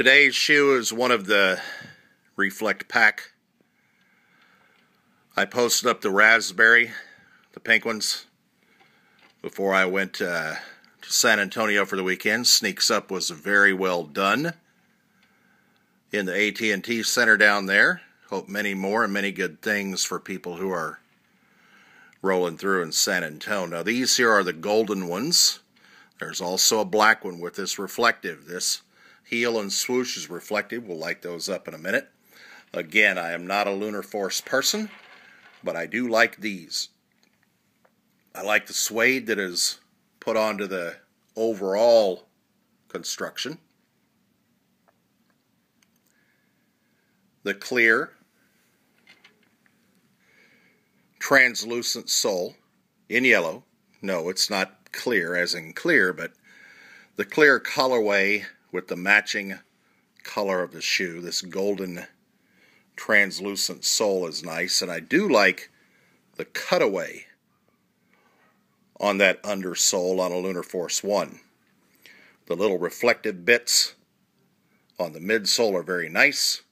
Today's shoe is one of the Reflect Pack. I posted up the raspberry, the pink ones, before I went to San Antonio for the weekend. Sneaks Up was very well done in the AT&T Center down there. Hope many more and many good things for people who are rolling through in San Antonio. Now these here are the golden ones. There's also a black one with this reflective. This heel and swoosh is reflective. We'll light those up in a minute. Again, I am not a Lunar Force person, but I do like these. I like the suede that is put onto the overall construction. The clear, translucent sole in yellow. No, it's not clear as in clear, but the clear colorway with the matching color of the shoe. This golden translucent sole is nice, and I do like the cutaway on that undersole on a Lunar Force 1. The little reflective bits on the midsole are very nice.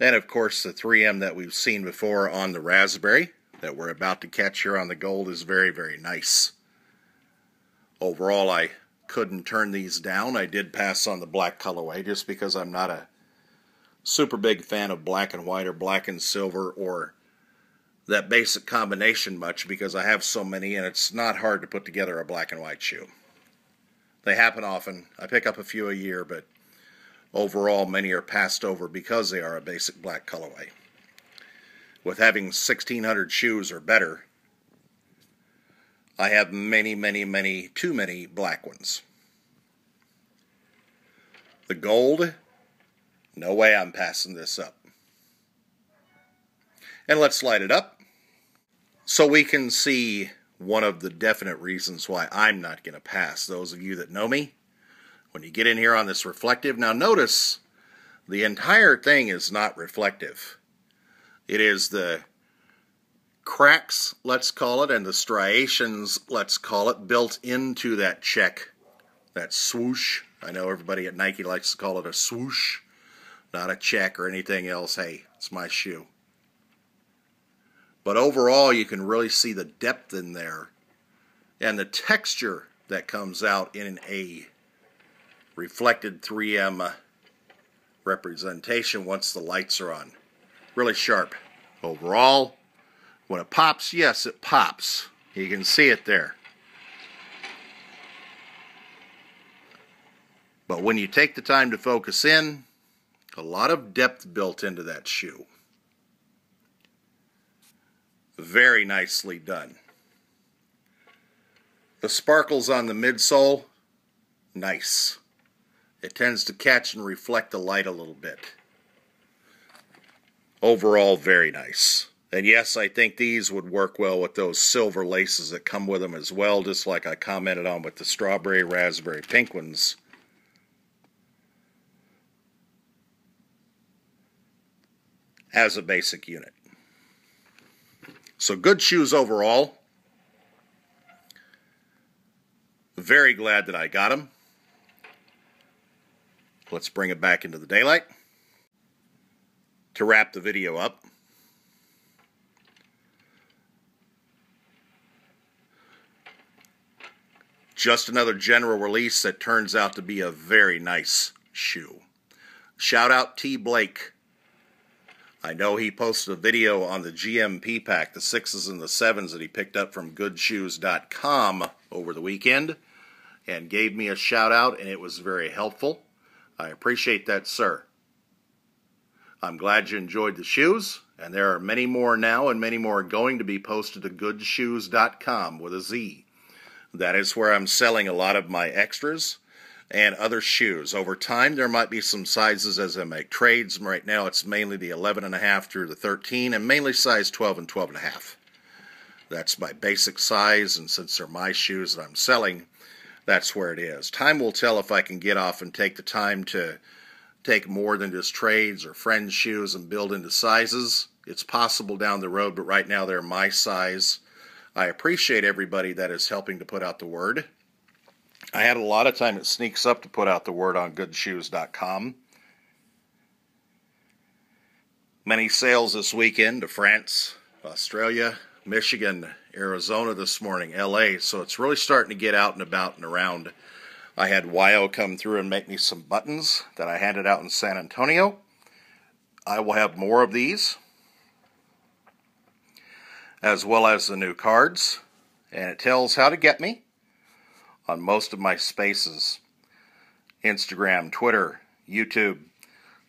And of course the 3M that we've seen before on the raspberry that we're about to catch here on the gold is very, very nice. Overall, I couldn't turn these down. I did pass on the black colorway just because I'm not a super big fan of black and white or black and silver or that basic combination much, because I have so many and it's not hard to put together a black and white shoe. They happen often. I pick up a few a year, but overall many are passed over because they are a basic black colorway. With having 1,600 shoes or better, I have too many black ones. The gold, no way I'm passing this up. And let's light it up so we can see one of the definite reasons why I'm not going to pass. Those of you that know me, when you get in here on this reflective, now notice the entire thing is not reflective. It is the cracks, let's call it, and the striations, let's call it, built into that check, that swoosh. I know everybody at Nike likes to call it a swoosh, not a check or anything else. Hey, it's my shoe. But overall, you can really see the depth in there and the texture that comes out in a reflected 3M representation once the lights are on. Really sharp. Overall, when it pops, yes, it pops. You can see it there. But when you take the time to focus in, a lot of depth built into that shoe. Very nicely done. The sparkles on the midsole, nice. It tends to catch and reflect the light a little bit. Overall, very nice. And yes, I think these would work well with those silver laces that come with them as well, just like I commented on with the strawberry, raspberry, pink ones. As a basic unit. So good shoes overall. Very glad that I got them. Let's bring it back into the daylight to wrap the video up. Just another general release that turns out to be a very nice shoe. Shout out T. Blake. I know he posted a video on the GMP pack, the 6s and the 7s that he picked up from goodshoes.com over the weekend, and gave me a shout out, and it was very helpful. I appreciate that, sir. I'm glad you enjoyed the shoes, and there are many more now, and many more going to be posted to goodshoes.com with a Z. That is where I'm selling a lot of my extras and other shoes. Over time, there might be some sizes as I make trades. Right now, it's mainly the 11.5 through the 13, and mainly size 12 and 12.5. That's my basic size, and since they're my shoes that I'm selling, that's where it is. Time will tell if I can get off and take the time to take more than just trades or friends' shoes and build into sizes. It's possible down the road, but right now they're my size. I appreciate everybody that is helping to put out the word. I had a lot of time it sneaks up to put out the word on goodshoes.com. Many sales this weekend to France, Australia, Michigan, Arizona this morning, LA, so it's really starting to get out and about and around. I had YO come through and make me some buttons that I handed out in San Antonio. I will have more of these, as well as the new cards, and it tells how to get me on most of my spaces: Instagram, Twitter, YouTube,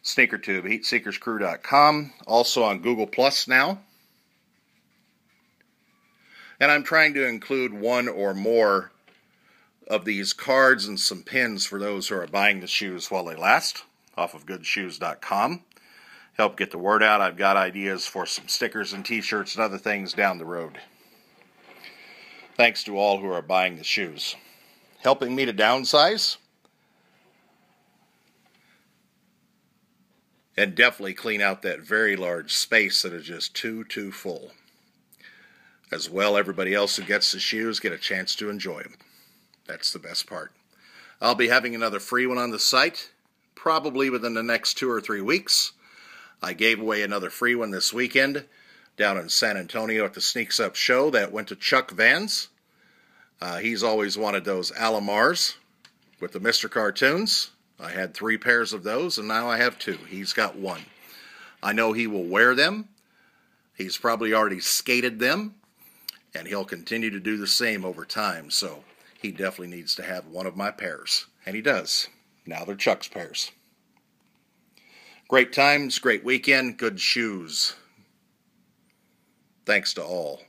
SneakerTube, HeatSeekersCrew.com, also on Google Plus now. And I'm trying to include one or more of these cards and some pins for those who are buying the shoes while they last off of goodshoes.com. Help get the word out. I've got ideas for some stickers and t-shirts and other things down the road. Thanks to all who are buying the shoes. Helping me to downsize and definitely clean out that very large space that is just too full. As well, everybody else who gets the shoes get a chance to enjoy them. That's the best part. I'll be having another free one on the site, probably within the next 2 or 3 weeks. I gave away another free one this weekend down in San Antonio at the Sneaks Up show that went to Chuck Vans. He's always wanted those Alamars with the Mr. Cartoons. I had 3 pairs of those, and now I have 2. He's got 1. I know he will wear them. He's probably already skated them, and he'll continue to do the same over time, so he definitely needs to have one of my pairs. And he does. Now they're Chuck's pairs. Great times, great weekend, good shoes. Thanks to all.